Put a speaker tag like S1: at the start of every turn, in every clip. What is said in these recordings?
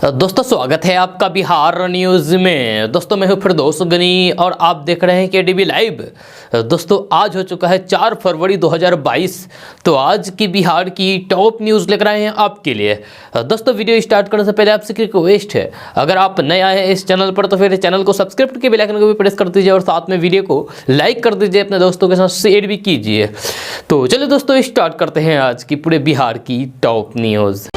S1: दोस्तों स्वागत है आपका बिहार न्यूज़ में। दोस्तों मैं हूं फिरदौस गनी और आप देख रहे हैं केडीबी लाइव। दोस्तों आज हो चुका है 4 फरवरी 2022। तो आज की बिहार की टॉप न्यूज़ लेकर आए हैं आपके लिए। दोस्तों वीडियो स्टार्ट करने से पहले आपसे रिक्वेस्ट है, अगर आप नए आए हैं इस चैनल पर तो फिर चैनल को सब्सक्राइब करके बेल आइकन को भी प्रेस कर दीजिए और साथ में वीडियो को लाइक कर दीजिए, अपने दोस्तों के साथ शेयर भी कीजिए। तो चलिए दोस्तों स्टार्ट करते हैं आज की पूरे बिहार की टॉप न्यूज़।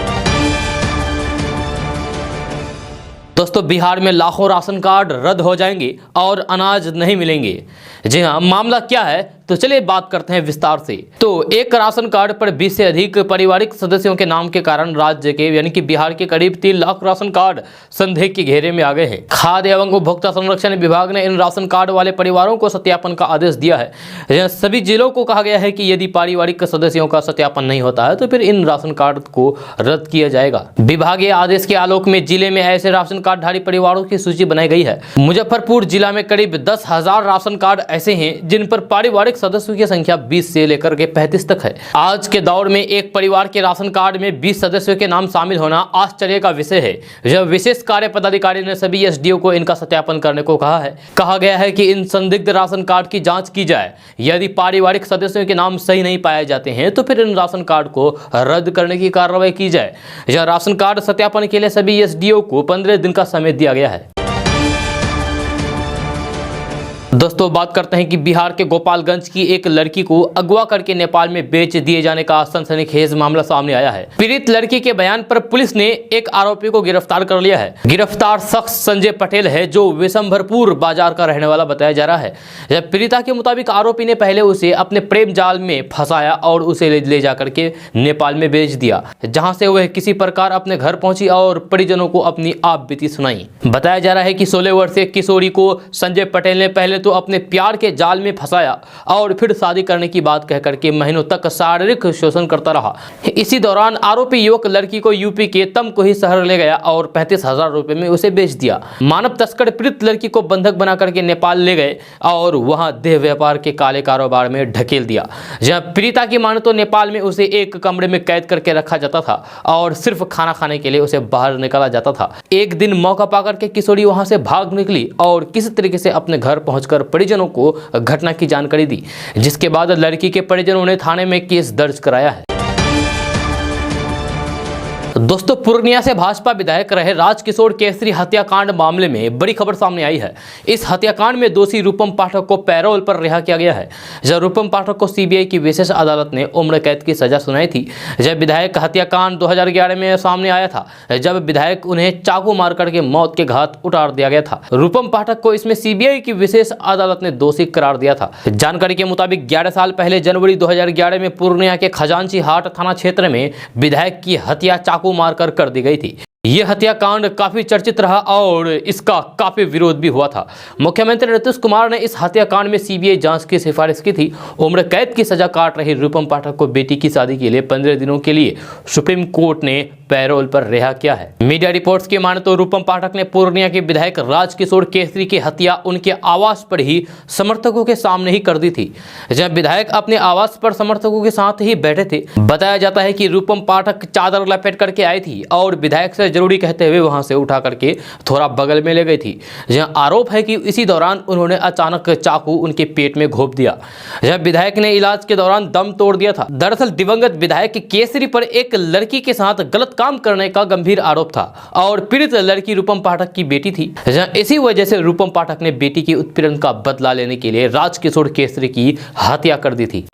S1: दोस्तों बिहार में लाखों राशन कार्ड रद्द हो जाएंगे और अनाज नहीं मिलेंगे। जी हाँ, मामला क्या है तो चलिए बात करते हैं विस्तार से। तो एक राशन कार्ड पर 20 से अधिक पारिवारिक सदस्यों के नाम के कारण राज्य के यानी कि बिहार के करीब 3 लाख राशन कार्ड संदेह के घेरे में आ गए हैं। खाद्य एवं उपभोक्ता संरक्षण विभाग ने इन राशन कार्ड वाले परिवारों को सत्यापन का आदेश दिया है। सभी जिलों को कहा गया है कि यदि पारिवारिक सदस्यों का सत्यापन नहीं होता है तो फिर इन राशन कार्ड को रद्द किया जाएगा। विभागीय आदेश के आलोक में जिले में ऐसे राशन कार्डधारी परिवारों की सूची बनाई गई है। मुजफ्फरपुर जिला में करीब 10,000 राशन कार्ड ऐसे हैं जिन पर पारिवारिक सदस्यों की संख्या 20 से लेकर के 35 तक है। आज के दौर में एक परिवार के राशन कार्ड में 20 सदस्यों के नाम शामिल होना आश्चर्य का विषय है। जब विशेष कार्य पदाधिकारी ने सभी एसडीओ को इनका सत्यापन करने को कहा है। कहा गया है कि इन संदिग्ध राशन कार्ड की जांच की जाए। यदि पारिवारिक सदस्यों के नाम सही नहीं पाए जाते हैं तो फिर इन राशन कार्ड को रद्द करने की कार्रवाई की जाए। यह राशन कार्ड सत्यापन के लिए सभी एसडीओ को 15 दिन का समय दिया गया है। दोस्तों बात करते हैं कि बिहार के गोपालगंज की एक लड़की को अगवा करके नेपाल में बेच दिए जाने का सनसनीखेज मामला सामने आया है। पीड़ित लड़की के बयान पर पुलिस ने एक आरोपी को गिरफ्तार कर लिया है। गिरफ्तार शख्स संजय पटेल है जो विशंभरपुर बाजार का रहने वाला बताया जा रहा है। जब पीड़िता के मुताबिक आरोपी ने पहले उसे अपने प्रेम जाल में फंसाया और उसे ले जाकर के नेपाल में बेच दिया, जहां से वह किसी प्रकार अपने घर पहुंची और परिजनों को अपनी आप बीती सुनाई। बताया जा रहा है कि 16 वर्षीय किशोरी को संजय पटेल ने पहले तो अपने प्यार के जाल में फंसाया और फिर शादी करने की बात कहकर के महीनों तक शारीरिक शोषण करता रहा। इसी दौरान आरोपी युवक लड़की को यूपी के तमकोही शहर ले गया और 35,000 रुपए में उसे बेच दिया। मानव तस्कर पीड़ित लड़की को बंधक बना करके नेपाल ले गए और वहां देह व्यापार के काले कारोबार में ढकेल दिया। जहां पीड़िता की माने तो नेपाल में उसे एक कमरे में कैद करके रखा जाता था और सिर्फ खाना खाने के लिए उसे बाहर निकाला जाता था। एक दिन मौका पाकर के किशोरी वहां से भाग निकली और किसी तरीके से अपने घर पहुंचकर परिजनों को घटना की जानकारी दी, जिसके बाद लड़की के परिजनों ने थाने में केस दर्ज कराया है। दोस्तों पूर्णिया से भाजपा विधायक रहे राजकिशोर केसरी हत्याकांड मामले में बड़ी खबर सामने आई है। इस हत्याकांड में दोषी रूपम पाठक को पैरोल पर रिहा किया गया है। जब रूपम पाठक को सीबीआई की विशेष अदालत ने उम्र कैद की सजा सुनाई थी। जब विधायक हत्याकांड 2011 में सामने आया था, जब विधायक उन्हें चाकू मार करके मौत के घाट उतार दिया गया था। रूपम पाठक को इसमें सीबीआई की विशेष अदालत ने दोषी करार दिया था। जानकारी के मुताबिक 11 साल पहले जनवरी 2011 में पूर्णिया के खजांची हाट थाना क्षेत्र में विधायक की हत्या चाकू मारकर कर दी गई थी। यह हत्याकांड काफी चर्चित रहा और इसका काफी विरोध भी हुआ था। मुख्यमंत्री नीतीश कुमार ने इस हत्याकांड में सीबीआई जांच की सिफारिश की थी। उम्र कैद की सजा काट रही रूपम पाठक को बेटी की शादी के लिए 15 दिनों के लिए सुप्रीम कोर्ट ने पैरोल पर रिहा किया है। मीडिया रिपोर्ट्स की माने तो रूपम पाठक ने पूर्णिया के विधायक राजकिशोर केसरी की हत्या उनके आवास पर ही समर्थकों के सामने ही कर दी थी। जब विधायक अपने आवास पर समर्थकों के साथ ही बैठे थे, बताया जाता है कि रूपम पाठक चादर लपेट करके आई थी और विधायक से जरूरी कहते हुए वहां से उठा करके थोड़ा बगल में ले गई थी। जहां आरोप है कि इसी दौरान उन्होंने अचानक चाकू उनके पेट में घोंप दिया। जब विधायक ने इलाज के दौरान दम तोड़ दिया था। दरअसल दिवंगत विधायक केसरी पर एक लड़की के साथ गलत काम करने का गंभीर आरोप था और पीड़ित लड़की रूपम पाठक की बेटी थी। इसी वजह से रूपम पाठक ने बेटी के उत्पीड़न का बदला लेने के लिए राजकिशोर केसरी की हत्या कर दी थी।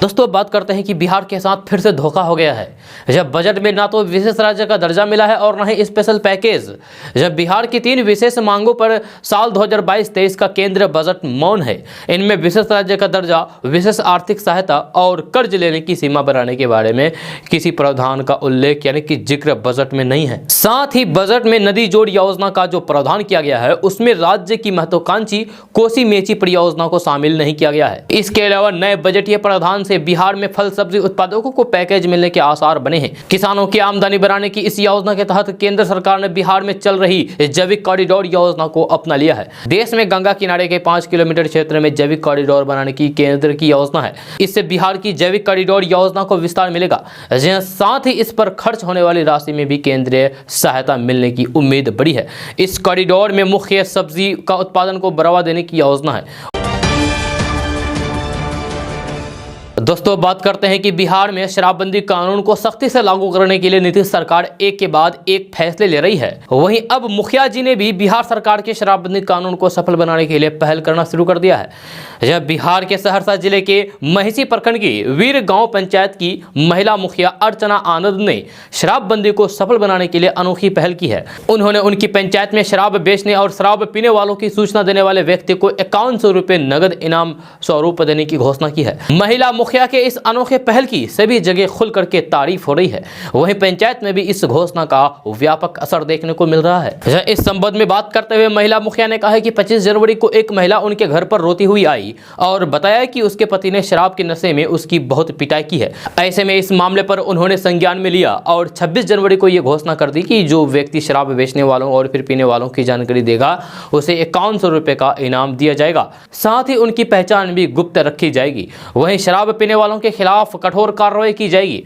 S1: दोस्तों बात करते हैं कि बिहार के साथ फिर से धोखा हो गया है। जब बजट में ना तो विशेष राज्य का दर्जा मिला है और न ही स्पेशल पैकेज। जब बिहार की 3 विशेष मांगों पर साल 2022-23 का केंद्रीय बजट मौन है। इनमें विशेष राज्य का दर्जा, विशेष आर्थिक सहायता और कर्ज लेने की सीमा बढ़ाने के बारे में किसी प्रावधान का उल्लेख यानी कि जिक्र बजट में नहीं है। साथ ही बजट में नदी जोड़ योजना का जो प्रावधान किया गया है उसमें राज्य की महत्वाकांक्षी कोसी मेची परियोजना को शामिल नहीं किया गया है। इसके अलावा नए बजटीय प्रावधान से बिहार में फल सब्जी उत्पादकों को पैकेज मिलने के आसार बने हैं। किसानों की आमदनी बढ़ाने की इस योजना के तहत केंद्र सरकार ने बिहार में चल रही जैविक कॉरिडोर योजना को अपना लिया है। देश में गंगा किनारे के 5 किलोमीटर क्षेत्र में जैविक कॉरिडोर बनाने की केंद्र की योजना है। इससे बिहार की जैविक कॉरिडोर योजना को विस्तार मिलेगा। साथ ही इस पर खर्च होने वाली राशि में भी केंद्रीय सहायता मिलने की उम्मीद बढ़ी है। इस कॉरिडोर में मुख्य सब्जी का उत्पादन को बढ़ावा देने की योजना है। दोस्तों बात करते हैं कि बिहार में शराबबंदी कानून को सख्ती से लागू करने के लिए नीतीश सरकार एक के बाद एक फैसले ले रही है। वहीं अब मुखिया जी ने भी बिहार सरकार के शराबबंदी कानून को सफल बनाने के लिए पहल करना शुरू कर दिया है। यह बिहार के सहरसा जिले के महिषी प्रखंड की वीर गांव पंचायत की महिला मुखिया अर्चना आनंद ने शराबबंदी को सफल बनाने के लिए अनोखी पहल की है। उन्होंने उनकी पंचायत में शराब बेचने और शराब पीने वालों की सूचना देने वाले व्यक्ति को 5100 रुपये नगद इनाम स्वरूप देने की घोषणा की है। महिला मुखिया के इस अनोखे पहल की सभी जगह खुल करके तारीफ हो रही है। वहीं पंचायत में भी इस घोषणा का व्यापक असर देखने को मिल रहा है। इस संबंध में बात करते हुए महिला मुखिया ने कहा कि 25 जनवरी को एक महिला उनके घर पर रोती हुई आई और बताया कि उसके पति ने शराब के नशे में उसकी बहुत पिटाई की है। ऐसे में इस मामले पर उन्होंने संज्ञान में लिया और 26 जनवरी को यह घोषणा कर दी कि जो व्यक्ति शराब बेचने वालों और फिर पीने वालों की जानकारी देगा उसे 5100 रुपये का इनाम दिया जाएगा। साथ ही उनकी पहचान भी गुप्त रखी जाएगी। वहीं शराब पीने वालों के खिलाफ कठोर कार्रवाई की जाएगी।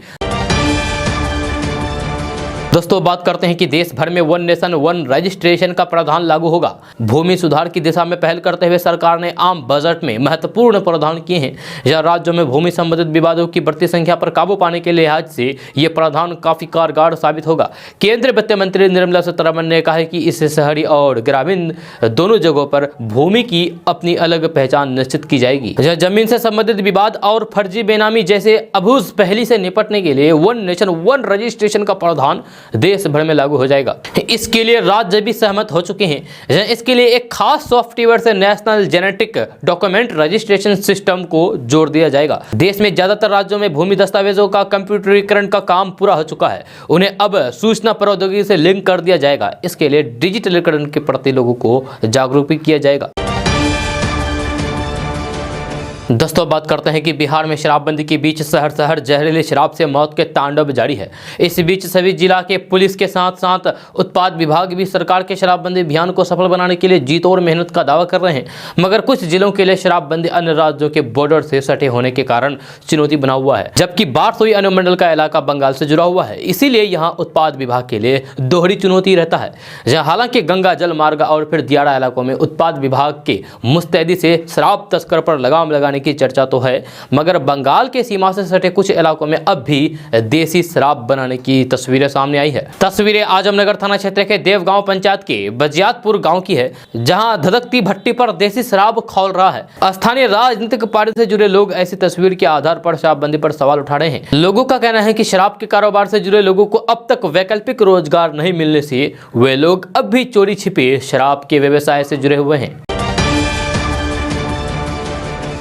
S1: दोस्तों बात करते हैं कि देश भर में वन नेशन वन रजिस्ट्रेशन का प्रावधान लागू होगा। भूमि सुधार की दिशा में पहल करते हुए सरकार ने आम बजट में महत्वपूर्ण प्रावधान किए हैं। यह राज्यों में भूमि संबंधित विवादों की बढ़ती संख्या पर काबू पाने के लिहाज से यह प्रावधान काफी कारगर साबित होगा। केंद्रीय वित्त मंत्री निर्मला सीतारमण ने कहा है कि इससे शहरी और ग्रामीण दोनों जगहों पर भूमि की अपनी अलग पहचान निश्चित की जाएगी। यह जमीन से संबंधित विवाद और फर्जी बेनामी जैसे अबूझ पहली से निपटने के लिए वन नेशन वन रजिस्ट्रेशन का प्रावधान देश भर में लागू हो जाएगा। इसके लिए राज्य भी सहमत हो चुके हैं। इसके लिए एक खास सॉफ्टवेयर से national genetic document registration system को जोड़ दिया जाएगा। देश में ज्यादातर राज्यों में भूमि दस्तावेजों का कंप्यूटरीकरण का काम पूरा हो चुका है। उन्हें अब सूचना प्रौद्योगिकी से लिंक कर दिया जाएगा। इसके लिए डिजिटलीकरण के प्रति लोगों को जागरूक भी किया जाएगा। दोस्तों बात करते हैं कि बिहार में शराबबंदी के बीच शहर शहर जहरीली शराब से मौत के तांडव जारी है। इस बीच सभी जिला के पुलिस के साथ साथ उत्पाद विभाग भी सरकार के शराबबंदी अभियान को सफल बनाने के लिए जी तोड़ मेहनत का दावा कर रहे हैं। मगर कुछ जिलों के लिए शराबबंदी अन्य राज्यों के बॉर्डर से सटे होने के कारण चुनौती बना हुआ है, जबकि बारसोई अनुमंडल का इलाका बंगाल से जुड़ा हुआ है। इसीलिए यहाँ उत्पाद विभाग के लिए दोहरी चुनौती रहता है। हालांकि गंगा जल मार्ग और फिर दियारा इलाकों में उत्पाद विभाग के मुस्तैदी से शराब तस्कर पर लगाम लगाने की चर्चा तो है, मगर बंगाल के सीमा से सटे कुछ इलाकों में अब भी देसी शराब बनाने की तस्वीरें सामने आई है। तस्वीरें आजमनगर थाना क्षेत्र के देवगांव पंचायत के बजियातपुर गांव की है, जहां धधकती भट्टी पर देसी शराब खौल रहा है। स्थानीय राजनीतिक पार्टी से जुड़े लोग ऐसी तस्वीर के आधार पर शराबबंदी पर सवाल उठा रहे हैं। लोगों का कहना है कि शराब के कारोबार से जुड़े लोगों को अब तक वैकल्पिक रोजगार नहीं मिलने से वे लोग अब भी चोरी छिपे शराब के व्यवसाय से जुड़े हुए हैं।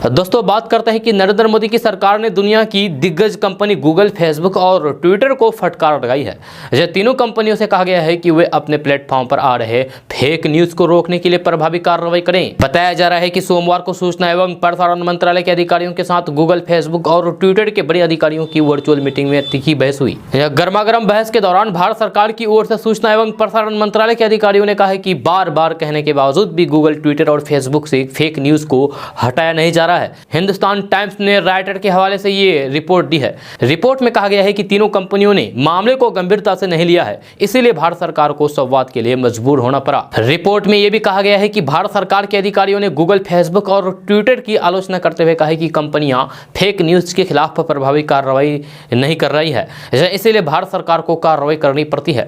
S1: दोस्तों बात करते हैं कि नरेंद्र मोदी की सरकार ने दुनिया की दिग्गज कंपनी गूगल, फेसबुक और ट्विटर को फटकार लगाई है। यह तीनों कंपनियों से कहा गया है कि वे अपने प्लेटफॉर्म पर आ रहे फेक न्यूज को रोकने के लिए प्रभावी कार्रवाई करें। बताया जा रहा है कि सोमवार को सूचना एवं प्रसारण मंत्रालय के अधिकारियों के साथ गूगल, फेसबुक और ट्विटर के बड़े अधिकारियों की वर्चुअल मीटिंग में तीखी बहस हुई। यह गर्मागर्म बहस के दौरान भारत सरकार की ओर से सूचना एवं प्रसारण मंत्रालय के अधिकारियों ने कहा है कि बार बार कहने के बावजूद भी गूगल, ट्विटर और फेसबुक से फेक न्यूज को हटाया नहीं जा रहा है। हिंदुस्तान टाइम्स ने राइटर के हवाले से ये रिपोर्ट दी है। रिपोर्ट में कहा गया है कि तीनों कंपनियों ने मामले को गंभीरता से नहीं लिया है, इसीलिए भारत सरकार को संवाद के लिए मजबूर होना पड़ा। रिपोर्ट में यह भी कहा गया है कि भारत सरकार के अधिकारियों ने गूगल, फेसबुक और ट्विटर की आलोचना करते हुए कहा है कि कंपनियां फेक न्यूज के खिलाफ प्रभावी कार्रवाई नहीं कर रही है, इसीलिए भारत सरकार को कार्रवाई करनी पड़ती है।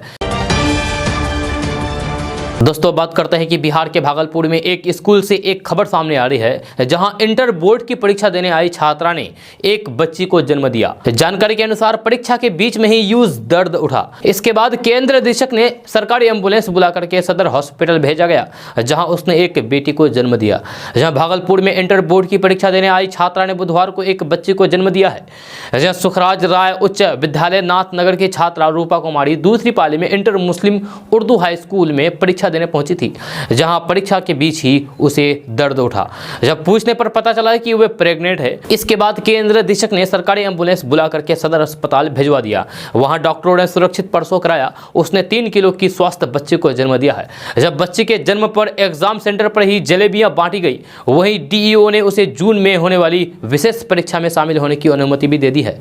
S1: दोस्तों बात करते हैं कि बिहार के भागलपुर में एक स्कूल से एक खबर सामने आ रही है, जहां इंटर बोर्ड की परीक्षा देने आई छात्रा ने एक बच्ची को जन्म दिया। जानकारी के अनुसार परीक्षा के बीच में ही यूज दर्द उठा। इसके बाद केंद्र निदेशक ने सरकारी एम्बुलेंस बुलाकर के सदर हॉस्पिटल भेजा गया, जहां उसने एक बेटी को जन्म दिया। जहां भागलपुर में इंटर बोर्ड की परीक्षा देने आई छात्रा ने बुधवार को एक बच्ची को जन्म दिया है। जहां सुखराज राय उच्च विद्यालय नाथनगर की छात्रा रूपा कुमारी दूसरी पाली में इंटर मुस्लिम उर्दू हाई स्कूल में परीक्षा परीक्षा देने पहुंची थी, जहां परीक्षा के बीच ही उसे दर्द उठा। जब पूछने पर पता चला कि वह प्रेग्नेंट है। इसके बाद केंद्र निदेशक ने सरकारी एम्बुलेंस बुला करके सदर अस्पताल भिजवा दिया। वहां डॉक्टरों ने सुरक्षित प्रसव कराया। उसने 3 किलो की स्वस्थ बच्चे को जन्म दिया है। जब बच्चे के जन्म पर एग्जाम सेंटर पर ही जलेबियां बांटी गई, वहीं डीईओ ने उसे जून में होने वाली विशेष परीक्षा में शामिल होने की अनुमति भी दे दी है।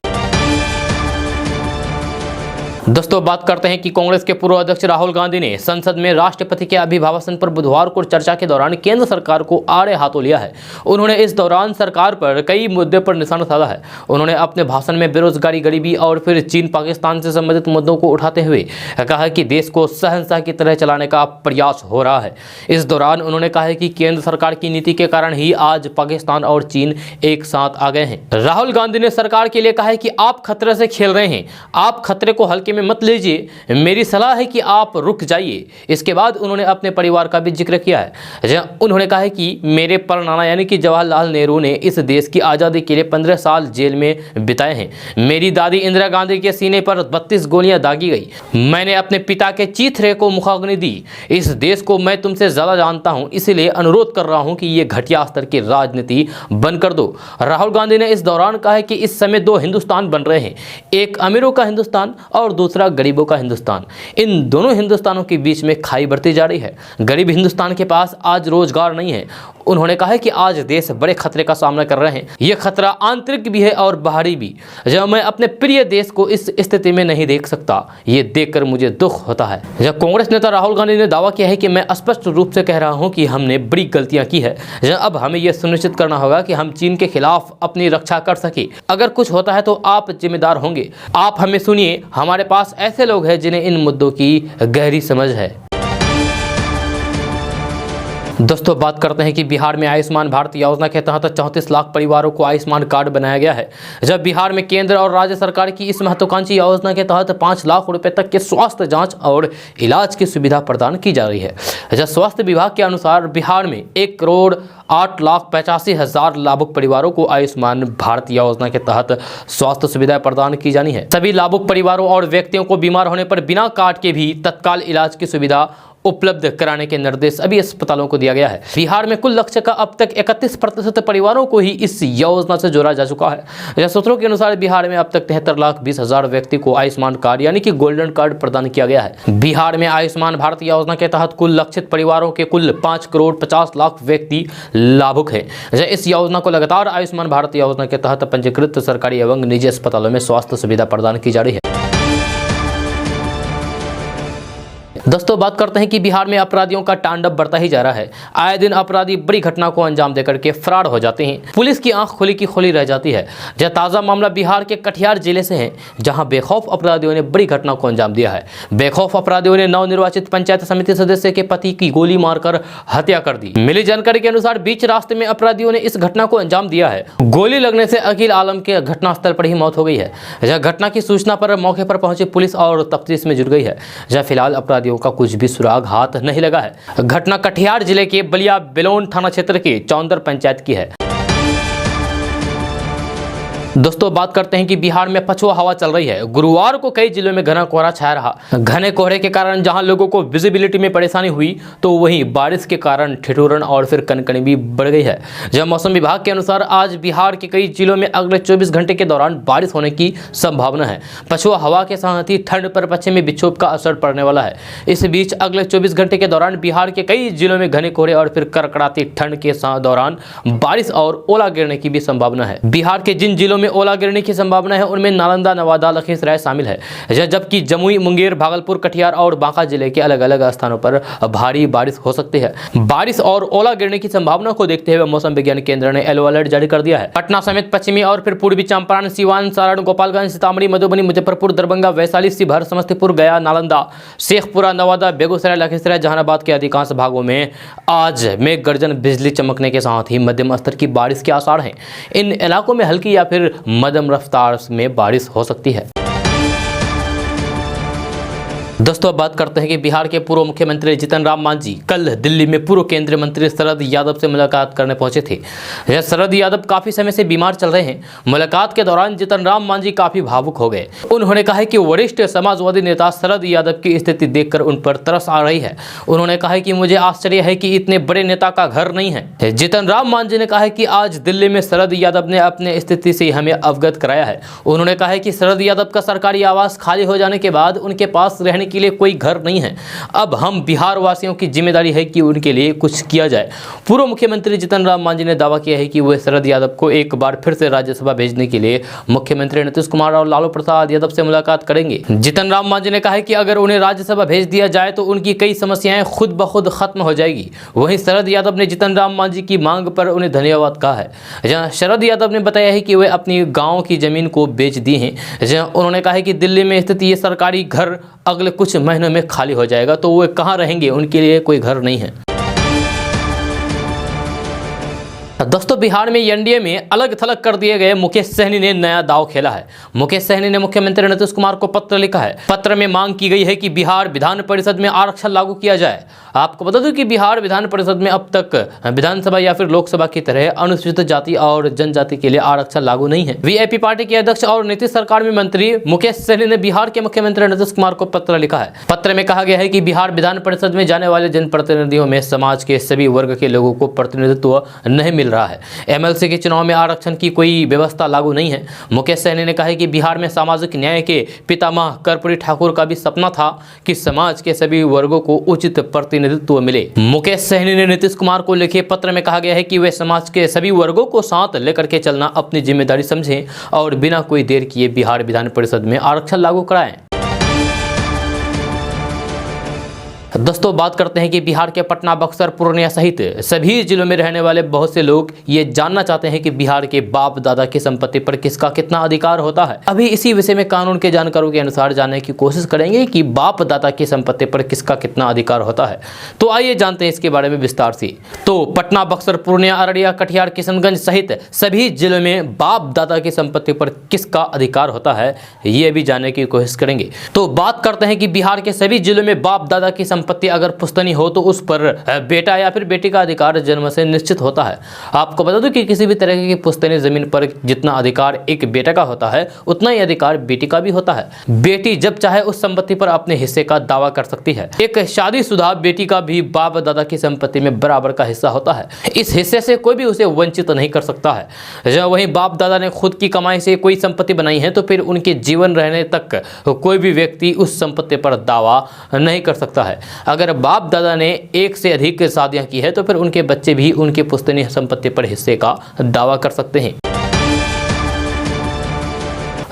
S1: दोस्तों, बात करते हैं कि कांग्रेस के पूर्व अध्यक्ष राहुल गांधी ने संसद में राष्ट्रपति के अभिभाषण पर बुधवार को चर्चा के दौरान केंद्र सरकार को आड़े हाथों लिया है। उन्होंने इस दौरान सरकार पर कई मुद्दे पर निशाना साधा है। उन्होंने अपने भाषण में बेरोजगारी, गरीबी और फिर चीन पाकिस्तान से संबंधित मुद्दों को उठाते हुए कहा कि देश को शहंशाह की तरह चलाने का प्रयास हो रहा है। इस दौरान उन्होंने कहा कि केंद्र सरकार की नीति के कारण ही आज पाकिस्तान और चीन एक साथ आ गए हैं। राहुल गांधी ने सरकार के लिए कहा है कि आप खतरे से खेल रहे हैं, आप खतरे को हल्के में मत लीजिए, मेरी सलाह है कि आप रुक जाइए। इसके बाद उन्होंने अपने परिवार का भी जिक्र किया है। उन्होंने कहा है कि मेरे परनाना यानी कि जवाहरलाल नेहरू ने इस देश की आज़ादी के लिए 15 साल जेल में बिताए हैं। मेरी दादी इंदिरा गांधी के सीने पर 32 गोलियां दागी गई। मैंने अपने पिता के चीथड़े को मुखाग्नि दी। इस देश को मैं तुमसे ज्यादा जानता हूं, इसलिए अनुरोध कर रहा हूं कि ये घटिया स्तर की राजनीति बंद कर दो। राहुल गांधी ने इस दौरान कहा है कि इस समय 2 हिंदुस्तान बन रहे हैं, एक अमीरों का हिंदुस्तान और दूसरा गरीबों का हिंदुस्तान। इन दोनों हिंदुस्तानों के बीच में खाई बढ़ती जा रही है। गरीब हिंदुस्तान के पास आज रोजगार नहीं है। उन्होंने कहा है कि आज देश बड़े खतरे का सामना कर रहे हैं। यह खतरा आंतरिक भी है और बाहरी भी। जब मैं अपने प्रिय देश को इस स्थिति में नहीं देख सकता, ये देखकर मुझे दुख होता है। जब कांग्रेस नेता राहुल गांधी ने दावा किया है कि मैं स्पष्ट रूप से कह रहा हूं कि हमने बड़ी गलतियां की है। अब हमें यह सुनिश्चित करना होगा कि हम चीन के खिलाफ अपनी रक्षा कर सके। अगर कुछ होता है तो आप जिम्मेदार होंगे। आप हमें सुनिए, हमारे पास ऐसे लोग हैं जिन्हें इन मुद्दों की गहरी समझ है। दोस्तों, बात करते हैं कि बिहार में आयुष्मान भारत योजना के तहत 34 लाख परिवारों को आयुष्मान कार्ड बनाया गया है। जब बिहार में केंद्र और राज्य सरकार की इस महत्वाकांक्षी योजना के तहत 5 लाख रुपए तक के स्वास्थ्य जांच और इलाज की सुविधा प्रदान की जा रही है। जब स्वास्थ्य विभाग के अनुसार बिहार में 1,08,85,000 लाभुक परिवारों को आयुष्मान भारत योजना के तहत स्वास्थ्य सुविधा प्रदान की जानी है। सभी लाभुक परिवारों और व्यक्तियों को बीमार होने पर बिना कार्ड के भी तत्काल इलाज की सुविधा उपलब्ध कराने के निर्देश सभी अस्पतालों को दिया गया है। बिहार में कुल लक्ष्य का अब तक 31% परिवारों को ही इस योजना से जोड़ा जा चुका है। सूत्रों के अनुसार बिहार में अब तक 73,20,000 व्यक्ति को आयुष्मान कार्ड यानी कि गोल्डन कार्ड प्रदान किया गया है। बिहार में आयुष्मान भारत योजना के तहत कुल लक्षित परिवारों के कुल 5,50,00,000 व्यक्ति लाभुक हैं। इस योजना को लगातार आयुष्मान भारत योजना के तहत पंजीकृत सरकारी एवं निजी अस्पतालों में स्वास्थ्य सुविधा प्रदान की जा रही है। दोस्तों, बात करते हैं कि बिहार में अपराधियों का तांडव बढ़ता ही जा रहा है। आए दिन अपराधी बड़ी घटना को अंजाम देकर के फरार हो जाते हैं। पुलिस की आंख खुली की खुली रह जाती है। यह ताज़ा मामला बिहार के कटिहार जिले से है, जहां बेखौफ अपराधियों ने बड़ी घटना को अंजाम दिया है। बेखौफ अपराधियों ने नवनिर्वाचित पंचायत समिति सदस्य के पति की गोली मारकर हत्या कर दी। मिली जानकारी के अनुसार बीच रास्ते में अपराधियों ने इस घटना को अंजाम दिया है। गोली लगने से अकील आलम के घटनास्थल पर ही मौत हो गई है। यह घटना की सूचना पर मौके पर पहुंची पुलिस और तफ्तीश में जुट गई है। यह फिलहाल अपराधियों का कुछ भी सुराग हाथ नहीं लगा है। घटना कटिहार जिले के बलिया बेलोन थाना क्षेत्र के चौंदर पंचायत की है। दोस्तों, बात करते हैं कि बिहार में पछुआ हवा चल रही है। गुरुवार को कई जिलों में घना कोहरा छाया रहा। घने कोहरे के कारण जहां लोगों को विजिबिलिटी में परेशानी हुई, तो वहीं बारिश के कारण ठिठुरन और फिर कनकनी भी बढ़ गई है। जब मौसम विभाग के अनुसार आज बिहार के कई जिलों में अगले 24 घंटे के दौरान बारिश होने की संभावना है। पछुआ हवा के साथ ही ठंड पर पश्चिमी विक्षोभ का असर पड़ने वाला है। इस बीच अगले 24 घंटे के दौरान बिहार के कई जिलों में घने कोहरे और फिर कड़कड़ाती ठंड के दौरान बारिश और ओला गिरने की भी संभावना है। बिहार के जिन जिलों में ओला गिरने की संभावना है उनमें नालंदा, नवादा, लखीसराय शामिल है। जबकि जमुई, मुंगेर, भागलपुर, कटिहार और बांका जिले के अलग अलग स्थानों पर भारी बारिश हो सकती है। बारिश और ओला गिरने की संभावना को देखते हुए मौसम विज्ञान केंद्र ने येलो अलर्ट जारी कर दिया है। पटना समेत पश्चिमी और फिर पूर्वी चंपारण, सीवान, सारण, गोपालगंज, सीतामढ़ी, मधुबनी, मुजफ्फरपुर, दरभंगा, वैशाली, शिवहर, समस्तीपुर, गया, नालंदा, शेखपुरा, नवादा, बेगूसराय, लखीसराय, जहानाबाद के अधिकांश भागों में आज मेघ गर्जन, बिजली चमकने के साथ ही मध्यम स्तर की बारिश के आसार हैं। इन इलाकों में हल्की या फिर मध्यम रफ्तार में बारिश हो सकती है। दोस्तों अब बात करते हैं कि बिहार के पूर्व मुख्यमंत्री जीतन राम मांझी कल दिल्ली में पूर्व केंद्रीय मंत्री शरद यादव से मुलाकात करने पहुंचे थे। यह शरद यादव काफी समय से बीमार चल रहे हैं। मुलाकात के दौरान जीतन राम मांझी काफी भावुक हो गए। उन्होंने कहा कि वरिष्ठ समाजवादी नेता शरद यादव की स्थिति देखकर उन पर तरस आ रही है। उन्होंने कहा कि मुझे आश्चर्य है कि इतने बड़े नेता का घर नहीं है। जीतन राम मांझी ने कहा कि आज दिल्ली में शरद यादव ने अपने स्थिति से हमें अवगत कराया है। उन्होंने कहा कि शरद यादव का सरकारी आवास खाली हो जाने के बाद उनके पास रहने के लिए कोई घर नहीं है। अब हम बिहार वासियों की जिम्मेदारी है कि उनके लिए कुछ किया जाए। पूर्व मुख्यमंत्री जीतन राम मांझी ने दावा किया है कि वे शरद यादव को एक बार फिर से राज्यसभा भेजने के लिए मुख्यमंत्री नीतीश कुमार और लालू प्रसाद यादव से मुलाकात करेंगे। जीतन राम मांझी ने कहा है कि अगर उन्हें राज्यसभा भेज दिया जाए तो उनकी कई समस्याएं खुद ब खुद खत्म हो जाएगी। वहीं शरद यादव ने जीतन राम मांझी की मांग पर उन्हें धन्यवाद कहा है। जहां शरद यादव ने बताया है कि वे अपनी गाँव की जमीन को बेच दी है। जहां उन्होंने कहा है कि दिल्ली में स्थित ये सरकारी घर अगले कुछ महीनों में खाली हो जाएगा, तो वो कहाँ रहेंगे, उनके लिए कोई घर नहीं है। दोस्तों बिहार में एनडीए में अलग थलग कर दिए गए मुकेश सहनी ने नया दांव खेला है। मुकेश सहनी ने मुख्यमंत्री नीतीश कुमार को पत्र लिखा है। पत्र में मांग की गई है कि बिहार विधान परिषद में आरक्षण लागू किया जाए। आपको बता दूं कि बिहार विधान परिषद में अब तक विधानसभा या फिर लोकसभा की तरह अनुसूचित जाति और जनजाति के लिए आरक्षण लागू नहीं है। वीआईपी पार्टी के अध्यक्ष और नीतीश सरकार में मंत्री मुकेश सहनी ने बिहार के मुख्यमंत्री नीतीश कुमार को पत्र लिखा है। पत्र में कहा गया है कि बिहार विधान परिषद में जाने वाले जनप्रतिनिधियों में समाज के सभी वर्ग के लोगों को प्रतिनिधित्व नहीं मिल रहा है। एमएलसी के चुनाव में आरक्षण की कोई व्यवस्था लागू नहीं है। मुकेश सहनी ने कहा कि बिहार में सामाजिक न्याय के पितामह कर्पूरी ठाकुर का भी सपना था कि समाज के सभी वर्गों को उचित प्रतिनिधित्व मिले। मुकेश सहनी ने नीतीश कुमार को लिखे पत्र में कहा गया है कि वे समाज के सभी वर्गों को साथ लेकर के चलना अपनी जिम्मेदारी समझें और बिना कोई देर किए बिहार विधान परिषद में आरक्षण लागू कराएं। दोस्तों बात करते हैं कि बिहार के पटना, बक्सर, पूर्णिया सहित सभी जिलों में रहने वाले बहुत से लोग ये जानना चाहते हैं कि बिहार के बाप दादा की संपत्ति पर किसका कितना अधिकार होता है। अभी इसी विषय में कानून के जानकारों के अनुसार जानने की कोशिश करेंगे कि बाप दादा की संपत्ति पर किसका कितना अधिकार होता है। तो आइए जानते हैं इसके बारे में विस्तार से। तो पटना, बक्सर, पूर्णिया, अररिया, कटिहार, किशनगंज सहित सभी जिलों में बाप दादा की संपत्ति पर किसका अधिकार होता है, ये भी जानने की कोशिश करेंगे। तो बात करते हैं कि बिहार के सभी जिलों में बाप दादा की संपत्ति अगर पुश्तैनी हो तो उस पर बेटा या फिर बेटी का अधिकार जन्म से निश्चित होता है। आपको बता दूं कि किसी भी तरह की पुश्तैनी जमीन पर जितना अधिकार एक बेटा का होता है उतना ही अधिकार बेटी का भी होता है। बेटी जब चाहे उस संपत्ति पर अपने हिस्से का दावा कर सकती है। एक शादीशुदा बेटी का भी बाप दादा की संपत्ति में बराबर का हिस्सा होता है। इस हिस्से से कोई भी उसे वंचित नहीं कर सकता है। जब वहीं बाप दादा ने खुद की कमाई से कोई संपत्ति बनाई है तो फिर उनके जीवन रहने तक कोई भी व्यक्ति उस संपत्ति पर दावा नहीं कर सकता है। अगर बाप दादा ने एक से अधिक शादियां की है तो फिर उनके बच्चे भी उनके पुश्तैनी संपत्ति पर हिस्से का दावा कर सकते हैं।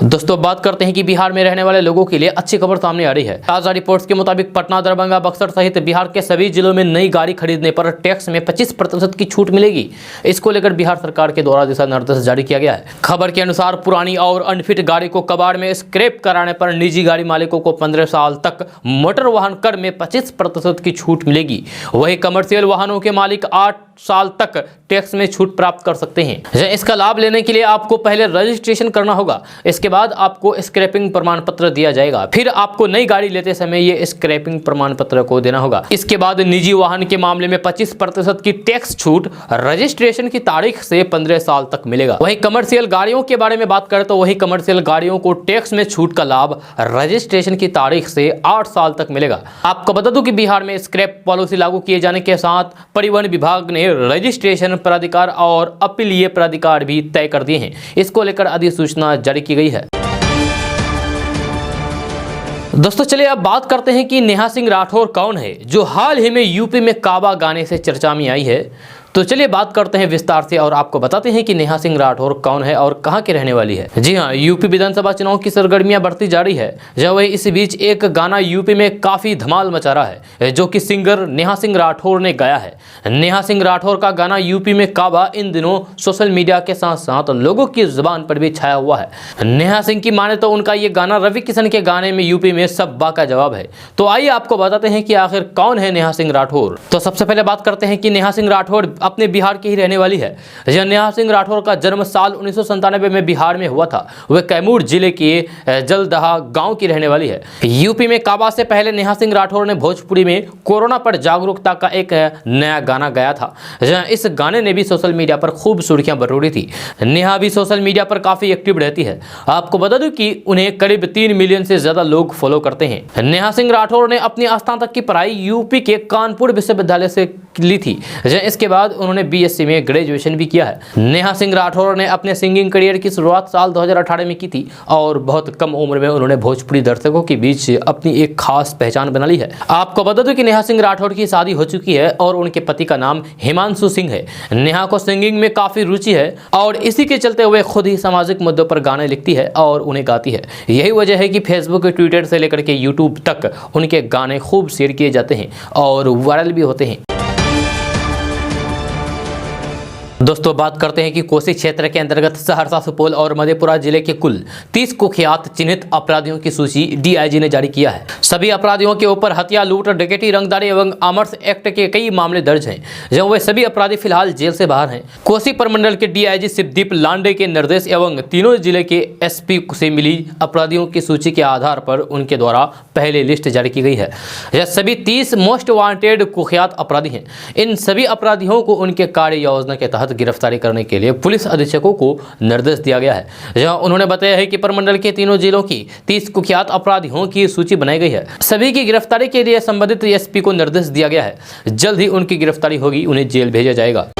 S1: दोस्तों बात करते हैं कि बिहार में रहने वाले लोगों के लिए अच्छी खबर सामने आ रही है। ताजा रिपोर्ट्स के मुताबिक पटना, दरभंगा, बक्सर सहित बिहार के सभी जिलों में नई गाड़ी खरीदने पर टैक्स में 25% की छूट मिलेगी। इसको लेकर बिहार सरकार के द्वारा दिशा निर्देश जारी किया गया है। खबर के अनुसार पुरानी और अनफिट गाड़ी को कबाड़ में स्क्रैप कराने पर निजी गाड़ी मालिकों को 15 साल तक मोटर वाहन कर में 25% की छूट मिलेगी। वही कमर्शियल वाहनों के मालिक 8 साल तक टैक्स में छूट प्राप्त कर सकते हैं। इसका लाभ लेने के लिए आपको पहले रजिस्ट्रेशन करना होगा। इसके बाद आपको स्क्रैपिंग प्रमाण पत्र दिया जाएगा। फिर आपको नई गाड़ी लेते समय ये स्क्रैपिंग प्रमाण पत्र को देना होगा। इसके बाद निजी वाहन के मामले में 25% की टैक्स छूट रजिस्ट्रेशन की तारीख से 15 साल तक मिलेगा। वही कमर्शियल गाड़ियों के बारे में बात करें तो वही कमर्शियल गाड़ियों को टैक्स में छूट का लाभ रजिस्ट्रेशन की तारीख से 8 साल तक मिलेगा। आपको बता दूं कि बिहार में स्क्रैप पॉलिसी लागू किए जाने के साथ परिवहन विभाग ने रजिस्ट्रेशन प्राधिकार और अपीलीय प्राधिकार भी तय कर दिए हैं। इसको लेकर अधिसूचना जारी की गई है। दोस्तों चलिए अब बात करते हैं कि नेहा सिंह राठौर कौन है जो हाल ही में यूपी में काबा गाने से चर्चा में आई है। तो चलिए बात करते हैं विस्तार से और आपको बताते हैं कि नेहा सिंह राठौर कौन है और कहां की रहने वाली है। जी हां, यूपी विधानसभा चुनाव की सरगर्मियां बढ़ती जा रही है। जब वही इस बीच एक गाना यूपी में काफी धमाल मचा रहा है जो कि सिंगर नेहा सिंह राठौर ने गाया है। नेहा सिंह राठौर का गाना यूपी में काबा इन दिनों सोशल मीडिया के साथ साथ लोगों की जुबान पर भी छाया हुआ है। नेहा सिंह की माने तो उनका ये गाना रवि किशन के गाने में यूपी में सब बा का जवाब है। तो आइए आपको बताते हैं कि आखिर कौन है नेहा सिंह राठौर। तो सबसे पहले बात करते हैं कि नेहा सिंह राठौर अपने बिहार की ही रहने वाली है। नेहा सिंह राठौर का जन्म साल 1997 में बिहार में हुआ था। वह कैमूर जिले के जलदहा गांव की रहने वाली है। यूपी में काबा से पहले नेहा सिंह राठौर ने भोजपुरी में कोरोना पर जागरूकता का एक नया गाना गाया था। इस गाने ने भी सोशल मीडिया पर खूब सुर्खियां बटोरी थी। नेहा भी सोशल मीडिया पर काफी एक्टिव रहती है। आपको बता दूं कि उन्हें करीब 3 मिलियन से ज्यादा लोग फॉलो करते हैं। नेहा सिंह राठौर ने अपनी स्नातक की पढ़ाई यूपी के कानपुर विश्वविद्यालय से ली थी। इसके बाद उन्होंने बीएससी में ग्रेजुएशन भी किया है। नेहा सिंह राठौर ने अपने सिंगिंग करियर की शुरुआत साल 2018 में की थी और बहुत कम उम्र में उन्होंने भोजपुरी दर्शकों के बीच अपनी एक खास पहचान बना ली है। आपको बता दूं कि नेहा सिंह राठौर की शादी हो चुकी है और उनके पति का नाम हिमांशु सिंह है। नेहा को सिंगिंग में काफी रुचि है और इसी के चलते हुए खुद ही सामाजिक मुद्दों पर गाने लिखती है और उन्हें गाती है। यही वजह है कि फेसबुक, ट्विटर से लेकर के यूट्यूब तक उनके गाने खूब शेयर किए जाते हैं और वायरल भी होते हैं। दोस्तों बात करते हैं कि कोसी क्षेत्र के अंतर्गत सहरसा, सुपौल और मधेपुरा जिले के कुल 30 कुख्यात चिन्हित अपराधियों की सूची डीआईजी ने जारी किया है। सभी अपराधियों के ऊपर हत्या, लूट, डकैती, रंगदारी एवं आमर्स एक्ट के कई मामले दर्ज हैं, जब वे सभी अपराधी फिलहाल जेल से बाहर हैं। कोसी प्रमंडल के डीआईजी शिवदीप लांडे के निर्देश एवं तीनों जिले के एसपी से मिली अपराधियों की सूची के आधार पर उनके द्वारा पहले लिस्ट जारी की गई है। यह सभी 30 मोस्ट वांटेड कुख्यात अपराधी हैं। इन सभी अपराधियों को उनके कार्य योजना के तहत गिरफ्तारी करने के लिए पुलिस अधीक्षकों को निर्देश दिया गया है। जहां उन्होंने बताया है कि प्रमंडल के तीनों जिलों की 30 कुख्यात अपराधियों की सूची बनाई गई है। सभी की गिरफ्तारी के लिए संबंधित एसपी को निर्देश दिया गया है। जल्द ही उनकी गिरफ्तारी होगी, उन्हें जेल भेजा जाएगा।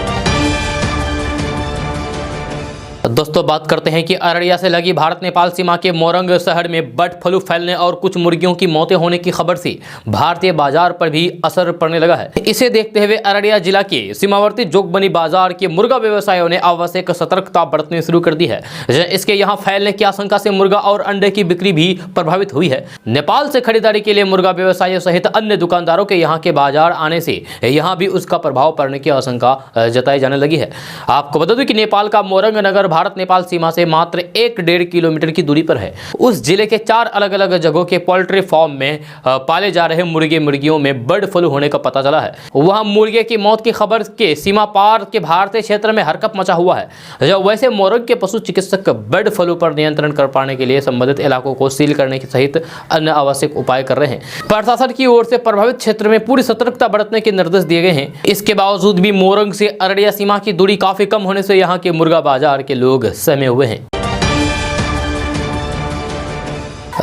S1: दोस्तों बात करते हैं कि अररिया से लगी भारत नेपाल सीमा के मोरंग शहर में बर्ड फ्लू फैलने और कुछ मुर्गियों की मौतें होने की खबर से भारतीय बाजार पर भी असर पड़ने लगा है। इसे देखते हुए अररिया जिला के सीमावर्ती जोगबनी बाजार के मुर्गा व्यवसायियों ने आवश्यक सतर्कता बरतनी शुरू कर दी है। इसके यहाँ फैलने की आशंका से मुर्गा और अंडे की बिक्री भी प्रभावित हुई है। नेपाल से खरीदारी के लिए मुर्गा व्यवसायियों सहित अन्य दुकानदारों के यहाँ के बाजार आने से यहाँ भी उसका प्रभाव पड़ने की आशंका जताई जाने लगी है। आपको बता दूं कि नेपाल का मोरंग नगर भारत नेपाल सीमा से मात्र 1-1.5 किलोमीटर की दूरी पर है। उस जिले के 4 अलग अलग जगहों के पोल्ट्री फार्म में पाले जा रहे मुर्गे मुर्गियों में बर्ड फ्लू होने का पता चला है। वहां मुर्गे की मौत की खबर के सीमा पार के भारतीय क्षेत्र में हरकंप मचा हुआ है। जब वैसे मोरंग के पशु चिकित्सक बर्ड फ्लू पर नियंत्रण कर पाने के लिए संबंधित इलाकों को सील करने के सहित अन्य आवश्यक उपाय कर रहे हैं। प्रशासन की ओर से प्रभावित क्षेत्र में पूरी सतर्कता बरतने के निर्देश दिए गए हैं। इसके बावजूद भी मोरंग से अररिया सीमा की दूरी काफी कम होने से यहाँ के मुर्गा बाजार के लोग सहमे हुए हैं।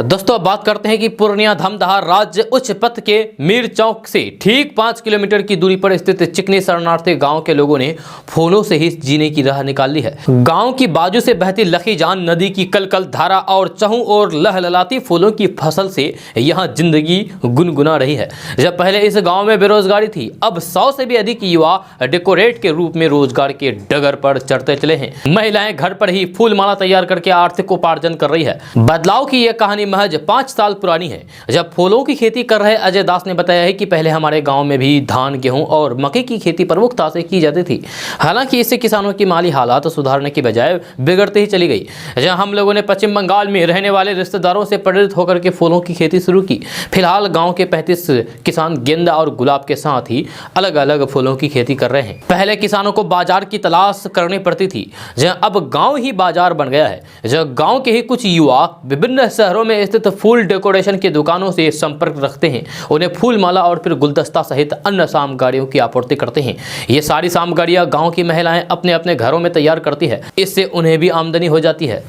S1: दोस्तों बात करते हैं कि पूर्णिया धमदाहा राज्य उच्च पथ के मीर चौक से ठीक 5 किलोमीटर की दूरी पर स्थित चिकनी शरणार्थी गांव के लोगों ने फूलों से ही जीने की राह निकाल ली है। गांव की बाजू से बहती लखीजान नदी की कलकल धारा और चहुं और लहलहाती फूलों की फसल से यहां जिंदगी गुनगुना रही है। जब पहले इस गाँव में बेरोजगारी थी, अब 100 से भी अधिक युवा डेकोरेट के रूप में रोजगार के डगर पर चढ़ते चले हैं। महिलाएं घर पर ही फूल माला तैयार करके आर्थिक उपार्जन कर रही है। बदलाव की यह कहानी महज 5 साल पुरानी है। जब फूलों की खेती कर रहे अजय दास ने बताया है कि पहले हमारे गांव में भी धान, गेहूं और मक्के की खेती प्रमुखता से की जाती थी। हालांकि इससे किसानों की माली हालात सुधारने की बजाय बिगड़ते ही चली गई। जहां हम लोगों ने पश्चिम बंगाल में रहने वाले रिश्तेदारों से प्रेरित होकर के फूलों की खेती शुरू की। फिलहाल गाँव के 35 किसान गेंदा और गुलाब के साथ ही अलग अलग फूलों की खेती कर रहे हैं। पहले किसानों को बाजार की तलाश करनी पड़ती थी, जहाँ अब गाँव ही बाजार बन गया है। जहाँ गाँव के ही कुछ युवा विभिन्न शहरों में स्थित फूल डेकोरेशन की दुकानों से संपर्क रखते हैं। उन्हें फूल माला और फिर गुलदस्ता सहित अन्य सामग्रियों की आपूर्ति करते हैं। ये सारी सामग्रियां गांव की महिलाएं अपने अपने घरों में तैयार करती है। इससे उन्हें भी आमदनी हो जाती है।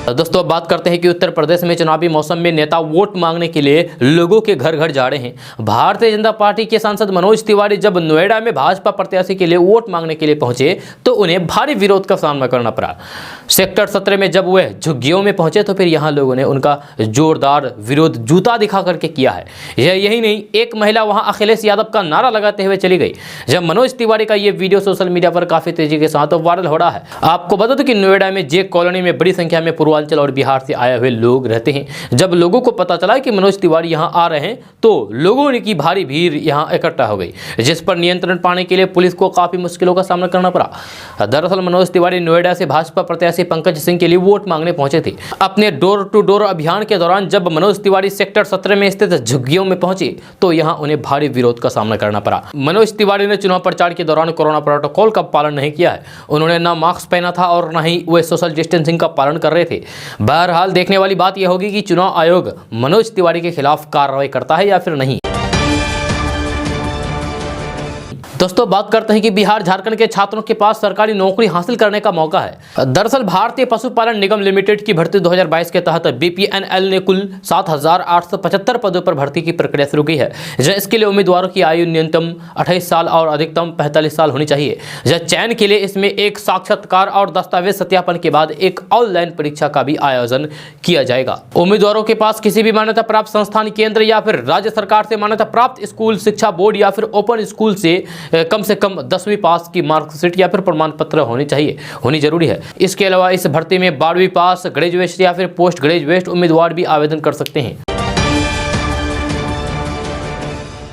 S1: दोस्तों बात करते हैं कि उत्तर प्रदेश में चुनावी मौसम में नेता वोट मांगने के लिए लोगों के घर घर जा रहे हैं। भारतीय जनता पार्टी के सांसद मनोज तिवारी जब नोएडा में भाजपा प्रत्याशी के लिए वोट मांगने के लिए पहुंचे तो उन्हें भारी विरोध का सामना करना पड़ा। सेक्टर 17 में जब वह झुग्गियों में पहुंचे तो फिर यहां लोगों ने उनका जोरदार विरोध जूता दिखा करके किया है। यही नहीं, एक महिला वहां अखिलेश यादव का नारा लगाते हुए चली गई। जब मनोज तिवारी का यह वीडियो सोशल मीडिया पर काफी तेजी के साथ वायरल हो रहा है। आपको बता दो कि नोएडा में जे कॉलोनी में बड़ी संख्या में पूर्वांचल और बिहार से आए हुए लोग रहते हैं। जब लोगों को पता चला कि मनोज तिवारी यहां आ रहे हैं तो लोगों की भारी भीड़ यहां इकट्ठा हो गई, जिस पर नियंत्रण पाने के लिए पुलिस को काफी मुश्किलों का सामना करना पड़ा। दरअसल मनोज तिवारी नोएडा से भाजपा प्रत्याशी पंकज सिंह के लिए वोट मांगने पहुंचे थे। अपने डोर टू डोर अभियान के दौरान जब मनोज तिवारी सेक्टर 17 में स्थित झुग्गियों में पहुंचे तो यहां उन्हें भारी विरोध का सामना करना पड़ा। मनोज तिवारी ने चुनाव प्रचार के दौरान कोरोना प्रोटोकॉल का पालन नहीं किया है। उन्होंने न मास्क पहना था और न ही वे सोशल डिस्टेंसिंग का पालन कर रहे थे। बहरहाल देखने वाली बात यह होगी कि चुनाव आयोग मनोज तिवारी के खिलाफ कार्रवाई करता है या फिर नहीं। दोस्तों बात करते हैं कि बिहार झारखंड के छात्रों के पास सरकारी नौकरी हासिल करने का मौका है। दरअसल भारतीय पशुपालन निगम लिमिटेड की भर्ती 2022 के तहत बीपीएनएल ने कुल 7,875 पदों पर भर्ती की प्रक्रिया शुरू की है। इसके लिए उम्मीदवारों की आयु न्यूनतम 28 साल और अधिकतम 45 साल होनी चाहिए। चयन के लिए इसमें एक साक्षात्कार और दस्तावेज सत्यापन के बाद एक ऑनलाइन परीक्षा का भी आयोजन किया जाएगा। उम्मीदवारों के पास किसी भी मान्यता प्राप्त संस्थान केंद्र या फिर राज्य सरकार से मान्यता प्राप्त स्कूल शिक्षा बोर्ड या फिर ओपन स्कूल से कम 10वीं पास की मार्कशीट या फिर प्रमाण पत्र होनी जरूरी है। इसके अलावा इस भर्ती में 12वीं पास, ग्रेजुएट या फिर पोस्ट ग्रेजुएट उम्मीदवार भी आवेदन कर सकते हैं।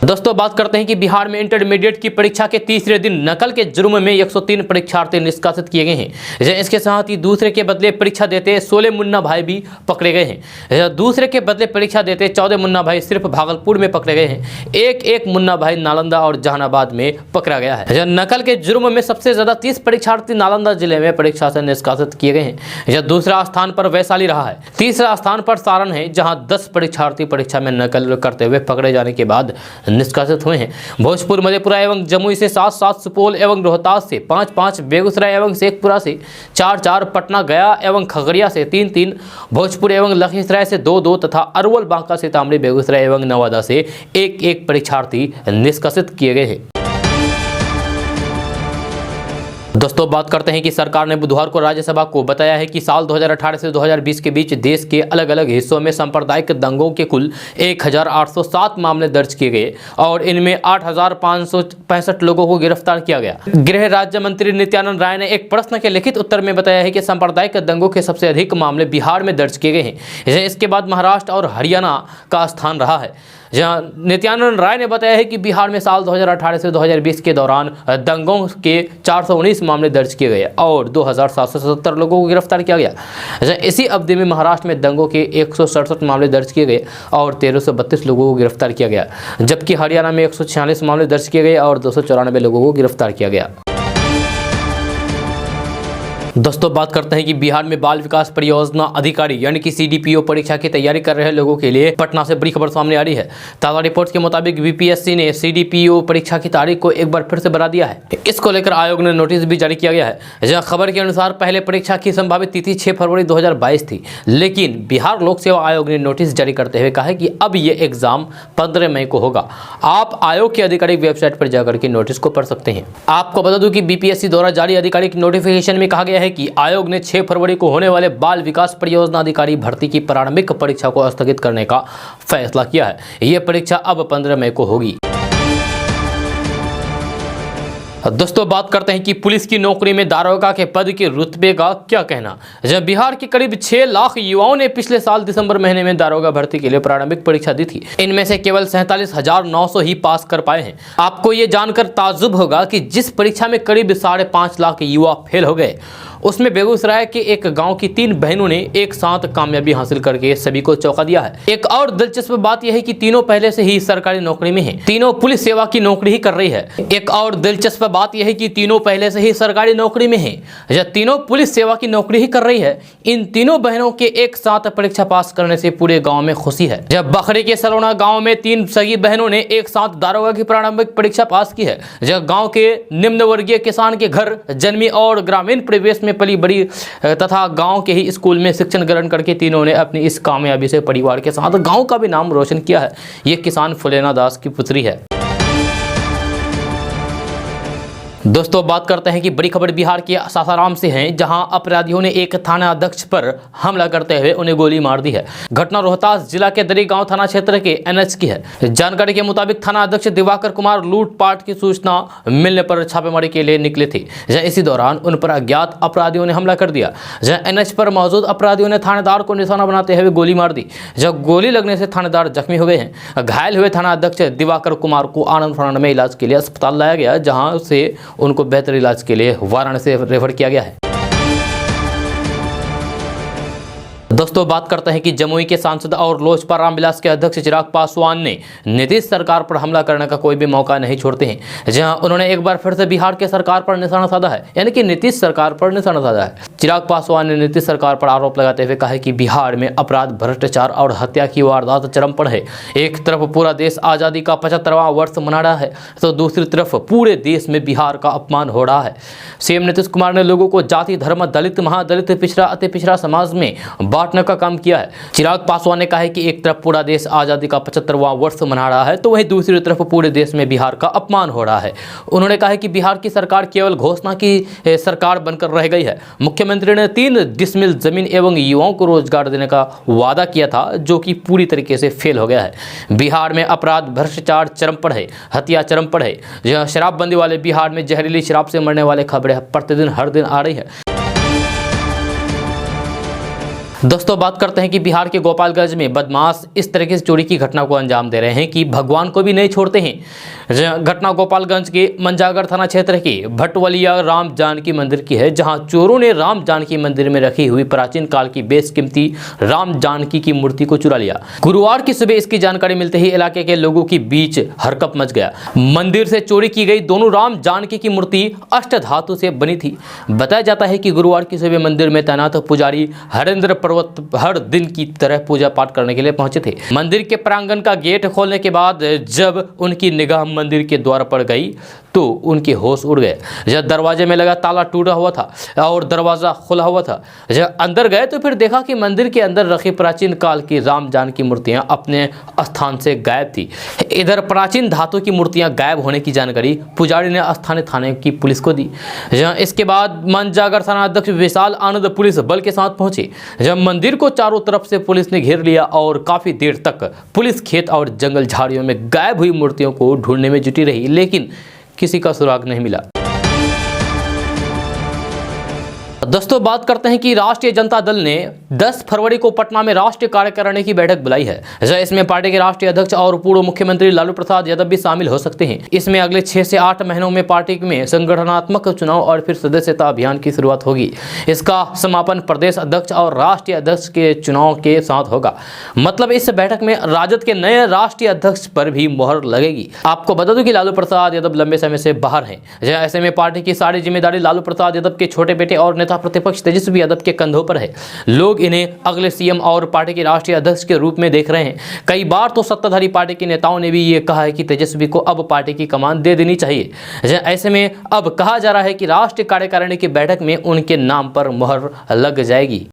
S1: दोस्तों बात करते हैं कि बिहार में इंटरमीडिएट की परीक्षा के तीसरे दिन नकल के जुर्म में 103 परीक्षार्थी निष्कासित किए गए हैं। इसके साथ ही दूसरे के बदले परीक्षा देते 16 मुन्ना भाई भी पकड़े गए हैं। दूसरे के बदले परीक्षा देते 14 मुन्ना भाई सिर्फ भागलपुर में पकड़े गए हैं। एक मुन्ना भाई नालंदा और जहानाबाद में पकड़ा गया है। नकल के जुर्म में सबसे ज्यादा 30 परीक्षार्थी नालंदा जिले में परीक्षा से निष्कासित किए गए हैं। दूसरा स्थान पर वैशाली रहा है। तीसरा स्थान पर सारण है, जहाँ 10 परीक्षार्थी परीक्षा में नकल करते हुए पकड़े जाने के बाद निष्कासित हुए हैं। भोजपुर, मधेपुरा एवं जमुई से 7-7, सुपौल एवं रोहतास से 5-5, बेगूसराय एवं शेखपुरा से 4-4, पटना, गया एवं खगड़िया से 3-3, भोजपुर एवं लखीसराय से 2-2 तथा अरवल, बांका, सीतामढ़ी, बेगूसराय एवं नवादा से 1-1 परीक्षार्थी निष्कासित किए गए हैं। दोस्तों बात करते हैं कि सरकार ने बुधवार को राज्यसभा को बताया है कि साल 2018 से 2020 के बीच देश के अलग अलग हिस्सों में सांप्रदायिक दंगों के कुल 1807 मामले दर्ज किए गए और इनमें 8565 लोगों को गिरफ्तार किया गया। गृह राज्य मंत्री नित्यानंद राय ने एक प्रश्न के लिखित उत्तर में बताया है कि सांप्रदायिक दंगों के सबसे अधिक मामले बिहार में दर्ज किए गए हैं। इसके बाद महाराष्ट्र और हरियाणा का स्थान रहा है। जहां नित्यानंद राय ने बताया है कि बिहार में साल 2018 से 2020 के दौरान दंगों के 419 मामले दर्ज किए गए और 2777 लोगों को गिरफ्तार किया गया। इसी अवधि में महाराष्ट्र में दंगों के 167 मामले दर्ज किए गए और 1332 लोगों को गिरफ्तार किया गया, जबकि हरियाणा में 146 मामले दर्ज किए गए और 294 लोगों को गिरफ्तार किया गया। दोस्तों बात करते हैं कि बिहार में बाल विकास परियोजना अधिकारी यानी कि सीडीपीओ परीक्षा की तैयारी कर रहे लोगों के लिए पटना से बड़ी खबर सामने आ रही है। ताज़ा रिपोर्ट्स के मुताबिक बीपीएससी ने सीडीपीओ परीक्षा की तारीख को एक बार फिर से बढ़ा दिया है। इसको लेकर आयोग ने नोटिस भी जारी किया गया है। जहां खबर के अनुसार पहले परीक्षा की संभावित तिथि 6 फरवरी 2022 थी, लेकिन बिहार लोक सेवा आयोग ने नोटिस जारी करते हुए कहा है कि अब ये एग्जाम 15 मई को होगा। आप आयोग की आधिकारिक वेबसाइट पर जाकर के नोटिस को पढ़ सकते हैं। आपको बता दूं कि बीपीएससी द्वारा जारी आधिकारिक नोटिफिकेशन में कहा गया है कि आयोग ने 6 फरवरी को होने वाले बाल विकास परियोजना अधिकारी भर्ती की प्रारंभिक परीक्षा को स्थगित करने का फैसला किया है। यह परीक्षा अब 15 मई को होगी। दोस्तों बात करते हैं कि पुलिस की नौकरी में दारोगा के पद के रुतबे का क्या कहना। जब बिहार के करीब 6 लाख युवाओं ने पिछले साल दिसंबर महीने में दारोगा भर्ती के लिए प्रारंभिक परीक्षा दी थी। इनमें से केवल 47,900 ही पास कर पाए हैं। आपको ये जानकर ताज्जुब होगा कि जिस परीक्षा में करीब 5.5 लाख युवा फेल हो गए, उसमें बेगूसराय के एक गांव की 3 बहनों ने एक साथ कामयाबी हासिल करके सभी को चौंका दिया है। एक और दिलचस्प बात यह है कि तीनों पहले से ही सरकारी नौकरी में हैं। तीनों पुलिस सेवा की नौकरी ही कर रही है। एक और दिलचस्प बात यह है कि तीनों पहले से ही सरकारी नौकरी में हैं। यह तीनों पुलिस सेवा की नौकरी ही कर रही है। इन तीनों बहनों के एक साथ परीक्षा पास करने से पूरे गाँव में खुशी है। जब बखरी के सलोना गाँव में 3 सगी बहनों ने एक साथ दारोगा की प्रारंभिक परीक्षा पास की है। जब गाँव के निम्न वर्गीय किसान के घर जन्मी और ग्रामीण परिवेश में पली बड़ी तथा गांव के ही स्कूल में शिक्षण ग्रहण करके तीनों ने अपनी इस कामयाबी से परिवार के साथ गांव का भी नाम रोशन किया है। ये किसान फुलेना दास की पुत्री है। दोस्तों बात करते हैं कि बड़ी खबर बिहार के सासाराम से है, जहां अपराधियों ने एक थाना अध्यक्ष पर हमला करते हुए उन्हें गोली मार दी है। घटना रोहतास जिला के दरीगांव थाना क्षेत्र के एनएच की है। जानकारी के मुताबिक थाना अध्यक्ष दिवाकर कुमार लूटपाट की सूचना मिलने पर छापेमारी के लिए निकले थे, जहां इसी दौरान उन पर अज्ञात अपराधियों ने हमला कर दिया। जहां एनएच पर मौजूद अपराधियों ने थानेदार को निशाना बनाते हुए गोली मार दी। जब गोली लगने से थानेदार जख्मी हो गए हैं। घायल हुए थाना अध्यक्ष दिवाकर कुमार को आनंद फानंद में इलाज के लिए अस्पताल लाया गया, जहां से उनको बेहतर इलाज के लिए वाराणसी रेफर किया गया है। दोस्तों बात करते हैं कि जमुई के सांसद और लोजपा रामविलास के अध्यक्ष चिराग पासवान ने नीतीश सरकार पर हमला करने का कोई भी मौका नहीं छोड़ते हैं, जहां उन्होंने एक बार फिर से बिहार के सरकार पर निशाना साधा है, यानी कि नीतीश सरकार पर निशाना साधा है। चिराग पासवान ने नीतीश सरकार पर आरोप लगाते हुए कहा है कि बिहार में अपराध, भ्रष्टाचार और हत्या की वारदात चरम पर है। एक तरफ पूरा देश आज़ादी का 75वां वर्ष मना रहा है, तो दूसरी तरफ पूरे देश में बिहार का अपमान हो रहा है। सीएम नीतीश कुमार ने लोगों को जाति, धर्म, दलित, महादलित, पिछड़ा, अति पिछड़ा समाज में बांटने का काम किया है। चिराग पासवान ने कहा है कि एक तरफ पूरा देश आजादी का 75वां वर्ष मना रहा है, तो वहीं दूसरी तरफ पूरे देश में बिहार का अपमान हो रहा है। उन्होंने कहा है कि बिहार की सरकार केवल घोषणा की सरकार बनकर रह गई है। मुख्यमंत्री ने 3 डिसमिल जमीन एवं युवाओं को रोजगार देने का वादा किया था, जो कि पूरी तरीके से फेल हो गया है। बिहार में अपराध, भ्रष्टाचार चरम पर है, हत्या चरम पर है। यह शराबबंदी वाले बिहार में जहरीली शराब से मरने वाले खबरें प्रतिदिन हर दिन आ रही है। दोस्तों बात करते हैं कि बिहार के गोपालगंज में बदमाश इस तरीके से चोरी की घटना को अंजाम दे रहे हैं कि भगवान को भी नहीं छोड़ते हैं। घटना गोपालगंज के मंजागर थाना क्षेत्र के भटवलिया राम जानकी मंदिर की है, जहां चोरों ने राम जानकी मंदिर में रखी हुई प्राचीन काल की बेशकीमती राम जानकी की मूर्ति को चुरा लिया। गुरुवार की सुबह इसकी जानकारी मिलते ही इलाके के लोगों के बीच हरकंप मच गया। मंदिर से चोरी की गई दोनों राम जानकी की मूर्ति अष्टधातु से बनी थी। बताया जाता है कि गुरुवार की सुबह मंदिर में तैनात पुजारी हरेंद्र हर दिन की तरह पूजा पाठ करने के लिए पहुंचे थे। मंदिर के प्रांगण का गेट खोलने के बाद जब उनकी निगाह मंदिर के द्वार पर गई तो उनके होश उड़ गए। जब दरवाजे में लगा ताला टूटा हुआ था और दरवाजा खुला हुआ था, जब अंदर गए तो फिर देखा कि मंदिर के अंदर रखी प्राचीन काल की राम जानकी मूर्तियां अपने स्थान से गायब थी। इधर प्राचीन धातु की मूर्तियां गायब होने की जानकारी पुजारी ने स्थानीय थाने की पुलिस को दी। इसके बाद मंजागर थाना अध्यक्ष विशाल आनंद पुलिस बल के साथ पहुंचे। जब मंदिर को चारों तरफ से पुलिस ने घेर लिया और काफी देर तक पुलिस खेत और जंगल झाड़ियों में गायब हुई मूर्तियों को ढूंढने में जुटी रही, लेकिन किसी का सुराग नहीं मिला। दोस्तों बात करते हैं कि राष्ट्रीय जनता दल ने 10 फरवरी को पटना में राष्ट्रीय कार्यकारिणी की बैठक बुलाई है। इसमें पार्टी के राष्ट्रीय अध्यक्ष और पूर्व मुख्यमंत्री लालू प्रसाद यादव भी शामिल हो सकते हैं। इसमें अगले 6 से 8 महीनों में पार्टी में संगठनात्मक चुनाव और फिर सदस्यता अभियान की शुरुआत होगी। इसका समापन प्रदेश अध्यक्ष और राष्ट्रीय अध्यक्ष के चुनाव के साथ होगा। मतलब इस बैठक में राजद के नए राष्ट्रीय अध्यक्ष पर भी मोहर लगेगी। आपको बता दूं कि लालू प्रसाद यादव लंबे समय से बाहर हैं। ऐसे में पार्टी की सारी जिम्मेदारी लालू प्रसाद यादव के छोटे बेटे और नेता प्रतिपक्ष तेजस्वी यादव के कंधों पर है। लोग इन्हें अगले सीएम और पार्टी के राष्ट्रीय अध्यक्ष के रूप में देख रहे हैं। कई बार तो सत्ताधारी पार्टी के नेताओं ने भी ये कहा है कि तेजस्वी को अब पार्टी की कमान दे देनी चाहिए। ऐसे में अब कहा जा रहा है कि राष्ट्रीय कार्यकारिणी की बैठक में उनके नाम पर मोहर लग जाएगी।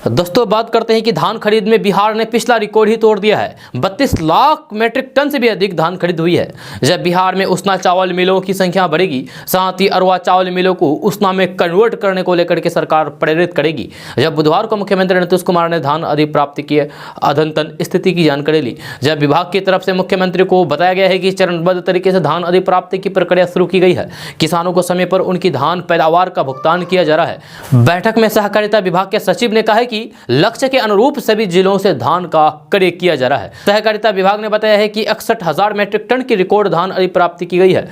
S1: दोस्तों बात करते हैं कि धान खरीद में बिहार ने पिछला रिकॉर्ड ही तोड़ दिया है। 32 लाख मीट्रिक टन से भी अधिक धान खरीद हुई है। जब बिहार में उसना चावल मिलों की संख्या बढ़ेगी, साथ ही अरवा चावल मिलों को उसना में कन्वर्ट करने को लेकर के सरकार प्रेरित करेगी। जब बुधवार को मुख्यमंत्री नीतीश कुमार ने धान अधिप्राप्ति की अद्यतन स्थिति की जानकारी ली। जब विभाग की तरफ से मुख्यमंत्री को बताया गया है कि चरणबद्ध तरीके से धान अधिप्राप्ति की प्रक्रिया शुरू की गई है। किसानों को समय पर उनकी धान पैदावार का भुगतान किया जा रहा है। बैठक में सहकारिता विभाग के सचिव ने कहा है कि लक्ष्य के अनुरूप सभी जिलों से धान का क्रय किया जा रहा है। सहकारिता विभाग ने बताया है कि 61,000 मीट्रिक टन की रिकॉर्ड धान अधिप्राप्ति की गई है।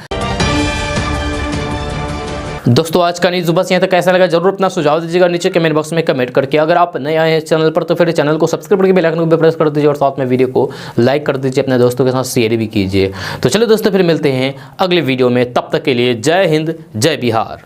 S1: दोस्तों आज का न्यूज़ बस यहाँ तक। कैसा लगा जरूर अपना सुझाव दीजिएगा नीचे कमेंट बॉक्स में कमेंट करके। अगर आप नए आए हैं चैनल पर तो फिर चैनल को सब्सक्राइब करके बेल आइकन को प्रेस कर दीजिए और साथ में वीडियो को लाइक कर दीजिए, अपने दोस्तों के साथ शेयर भी कीजिए। तो चलिए दोस्तों फिर मिलते हैं अगले वीडियो में, तब तक के लिए जय हिंद, जय बिहार।